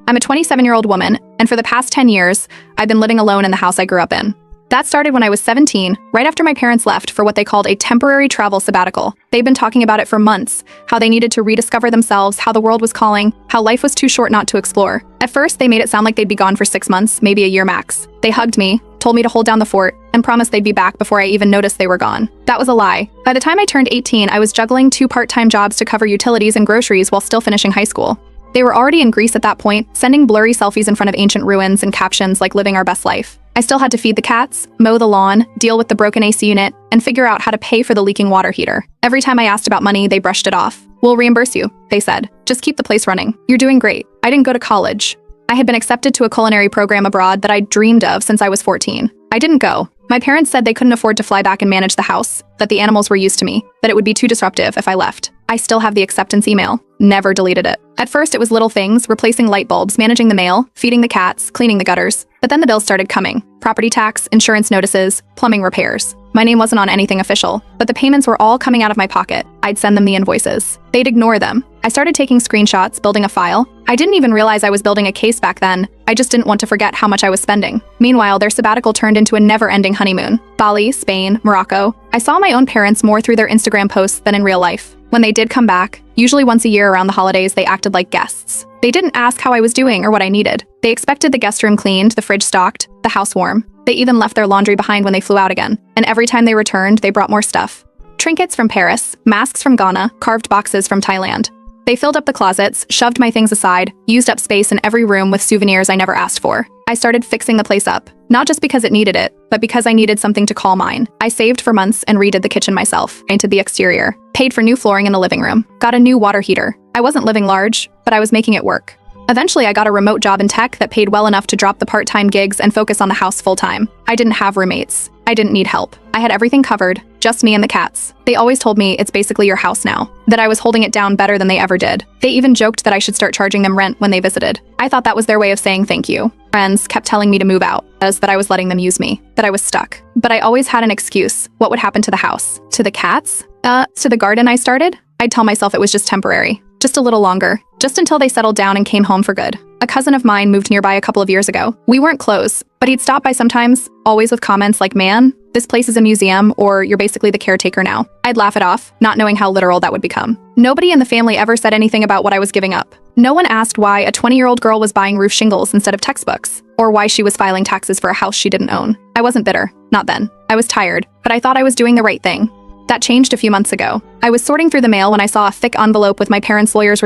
I'm a 27-year-old woman, and for the past 10 years, I've been living alone in the house I grew up in. That started when I was 17, right after my parents left for what they called a temporary travel sabbatical. They'd been talking about it for months, how they needed to rediscover themselves, how the world was calling, how life was too short not to explore. At first, they made it sound like they'd be gone for 6 months, maybe a year max. They hugged me, told me to hold down the fort, and promised they'd be back before I even noticed they were gone. That was a lie. By the time I turned 18, I was juggling 2 part-time jobs to cover utilities and groceries while still finishing high school. They were already in Greece at that point, sending blurry selfies in front of ancient ruins and captions like living our best life. I still had to feed the cats, mow the lawn, deal with the broken AC unit, and figure out how to pay for the leaking water heater. Every time I asked about money, they brushed it off. "We'll reimburse you," they said. "Just keep the place running. You're doing great." I didn't go to college. I had been accepted to a culinary program abroad that I'd dreamed of since I was 14. I didn't go. My parents said they couldn't afford to fly back and manage the house, that the animals were used to me, that it would be too disruptive if I left. I still have the acceptance email. Never deleted it. At first, it was little things, replacing light bulbs, managing the mail, feeding the cats, cleaning the gutters. But then the bills started coming. Property tax, insurance notices, plumbing repairs. My name wasn't on anything official, but the payments were all coming out of my pocket. I'd send them the invoices. They'd ignore them. I started taking screenshots, building a file. I didn't even realize I was building a case back then. I just didn't want to forget how much I was spending. Meanwhile, their sabbatical turned into a never-ending honeymoon. Bali, Spain, Morocco. I saw my own parents more through their Instagram posts than in real life. When they did come back, usually once a year around the holidays, they acted like guests. They didn't ask how I was doing or what I needed. They expected the guest room cleaned, the fridge stocked, the house warm. They even left their laundry behind when they flew out again. And every time they returned, they brought more stuff. Trinkets from Paris, masks from Ghana, carved boxes from Thailand. They filled up the closets, shoved my things aside, used up space in every room with souvenirs I never asked for. I started fixing the place up, not just because it needed it, but because I needed something to call mine. I saved for months and redid the kitchen myself, painted the exterior, paid for new flooring in the living room, got a new water heater. I wasn't living large, but I was making it work. Eventually, I got a remote job in tech that paid well enough to drop the part-time gigs and focus on the house full-time. I didn't have roommates. I didn't need help. I had everything covered, just me and the cats. They always told me it's basically your house now, that I was holding it down better than they ever did. They even joked that I should start charging them rent when they visited. I thought that was their way of saying thank you. Friends kept telling me to move out, as that I was letting them use me, that I was stuck. But I always had an excuse. What would happen to the house? To the cats? To the garden I started? I'd tell myself it was just temporary. Just a little longer. Just until they settled down and came home for good. A cousin of mine moved nearby a couple of years ago. We weren't close, but he'd stop by sometimes, always with comments like, "Man, this place is a museum," or "You're basically the caretaker now." I'd laugh it off, not knowing how literal that would become. Nobody in the family ever said anything about what I was giving up. No one asked why a 20-year-old girl was buying roof shingles instead of textbooks, or why she was filing taxes for a house she didn't own. I wasn't bitter, not then. I was tired, but I thought I was doing the right thing. That changed a few months ago. I was sorting through the mail when I saw a thick envelope with my parents' lawyer's